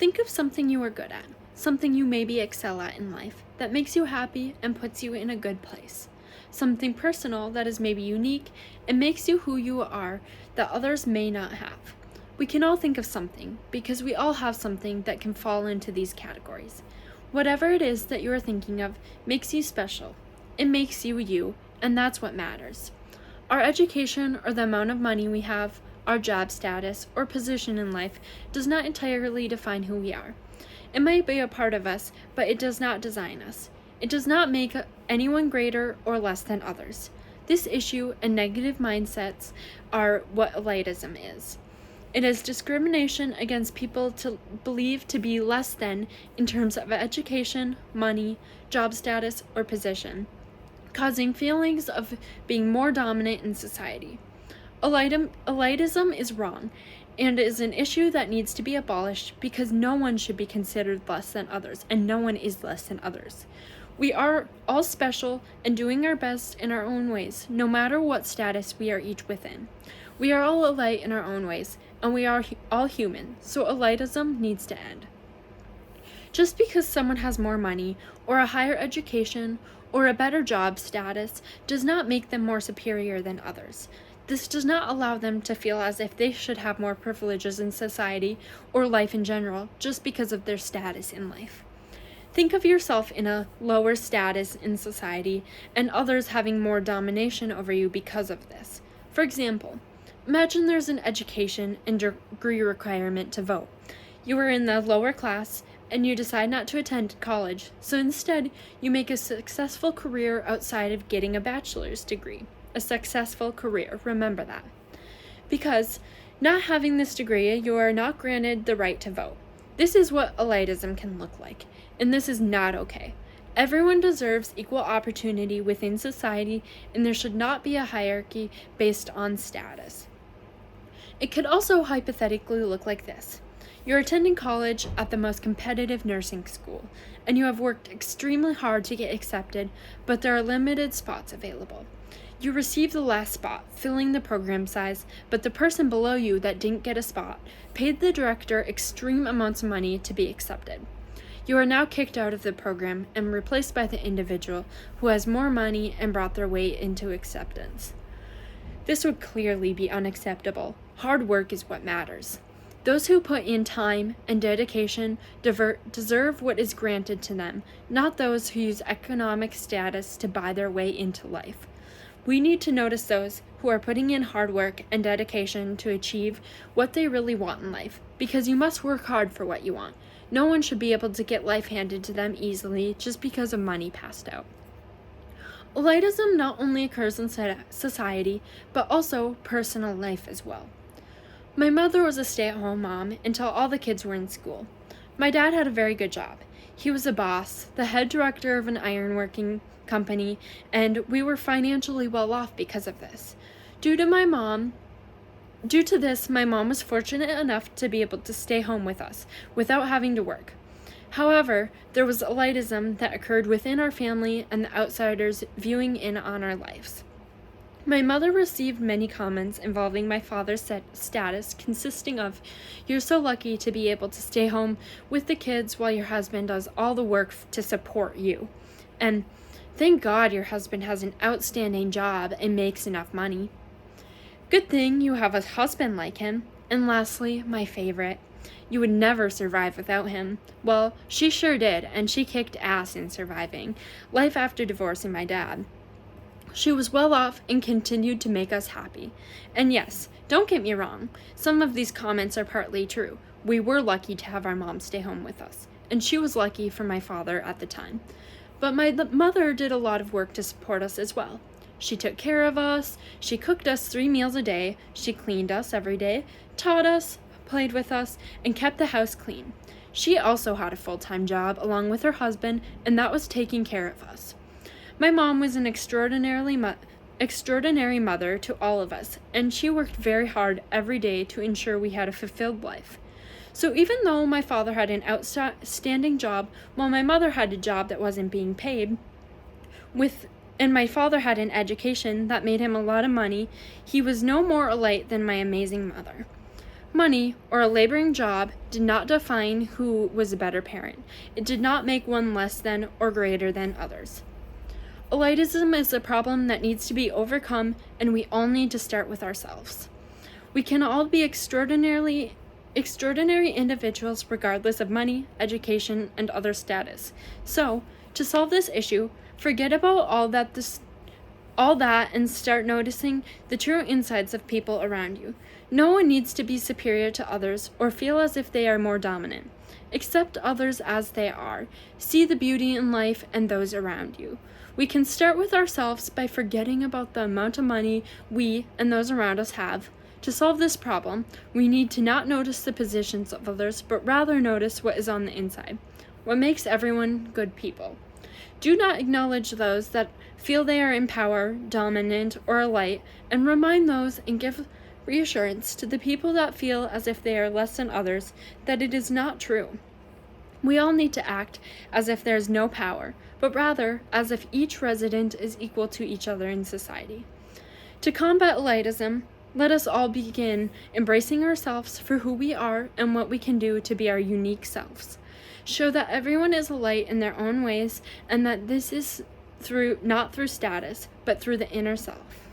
Think of something you are good at, something you maybe excel at in life, that makes you happy and puts you in a good place. Something personal that is maybe unique and makes you who you are that others may not have. We can all think of something, because we all have something that can fall into these categories. Whatever it is that you are thinking of makes you special. It makes you you, and that's what matters. Our education or the amount of money we have, our job status, or position in life does not entirely define who we are. It might be a part of us, but it does not design us. It does not make anyone greater or less than others. This issue and negative mindsets are what elitism is. It is discrimination against people to believe to be less than in terms of education, money, job status, or position, causing feelings of being more dominant in society. Elitism is wrong, and is an issue that needs to be abolished because no one should be considered less than others, and no one is less than others. We are all special and doing our best in our own ways, no matter what status we are each within. We are all alike in our own ways, and we are all human, so elitism needs to end. Just because someone has more money, or a higher education, or a better job status does not make them more superior than others. This does not allow them to feel as if they should have more privileges in society or life in general just because of their status in life. Think of yourself in a lower status in society and others having more domination over you because of this. For example, imagine there's an education and degree requirement to vote. You are in the lower class and you decide not to attend college, so instead you make a successful career outside of getting a bachelor's degree. A successful career, remember that. Because not having this degree, you are not granted the right to vote. This is what elitism can look like, and this is not okay. Everyone deserves equal opportunity within society, and there should not be a hierarchy based on status. It could also hypothetically look like this. You're attending college at the most competitive nursing school, and you have worked extremely hard to get accepted, but there are limited spots available. You receive the last spot, filling the program size, but the person below you that didn't get a spot paid the director extreme amounts of money to be accepted. You are now kicked out of the program and replaced by the individual who has more money and brought their way into acceptance. This would clearly be unacceptable. Hard work is what matters. Those who put in time and dedication deserve what is granted to them, not those who use economic status to buy their way into life. We need to notice those who are putting in hard work and dedication to achieve what they really want in life, because you must work hard for what you want. No one should be able to get life handed to them easily just because of money passed out. Elitism not only occurs in society, but also personal life as well. My mother was a stay-at-home mom until all the kids were in school. My dad had a very good job. He was a boss, the head director of an ironworking company, and we were financially well off because of this. Due to this, my mom was fortunate enough to be able to stay home with us without having to work. However, there was elitism that occurred within our family and the outsiders viewing in on our lives. My mother received many comments involving my father's status, consisting of, "You're so lucky to be able to stay home with the kids while your husband does all the work to support you," and "Thank God your husband has an outstanding job and makes enough money. Good thing you have a husband like him." And lastly, my favorite, "You would never survive without him." Well, she sure did, and she kicked ass in surviving life after divorcing my dad. She was well off and continued to make us happy. And yes, don't get me wrong, some of these comments are partly true. We were lucky to have our mom stay home with us, and she was lucky for my father at the time. But my mother did a lot of work to support us as well. She took care of us, she cooked us 3 meals a day, she cleaned us every day, taught us, played with us, and kept the house clean. She also had a full-time job along with her husband, and that was taking care of us. My mom was an extraordinary mother to all of us, and she worked very hard every day to ensure we had a fulfilled life. So even though my father had an outstanding job, while my mother had a job that wasn't being paid, and my father had an education that made him a lot of money, he was no more elite than my amazing mother. Money, or a laboring job, did not define who was a better parent. It did not make one less than or greater than others. Elitism is a problem that needs to be overcome, and we all need to start with ourselves. We can all be extraordinary individuals regardless of money, education, and other status. So, to solve this issue, forget about all that and start noticing the true insides of people around you. No one needs to be superior to others or feel as if they are more dominant. Accept others as they are. See the beauty in life and those around you. We can start with ourselves by forgetting about the amount of money we and those around us have. To solve this problem, we need to not notice the positions of others, but rather notice what is on the inside, what makes everyone good people. Do not acknowledge those that feel they are in power, dominant, or a light, and remind those and give reassurance to the people that feel as if they are less than others that it is not true. We all need to act as if there is no power, but rather as if each resident is equal to each other in society. To combat elitism, let us all begin embracing ourselves for who we are and what we can do to be our unique selves. Show that everyone is a light in their own ways, and that this is not through status, but through the inner self.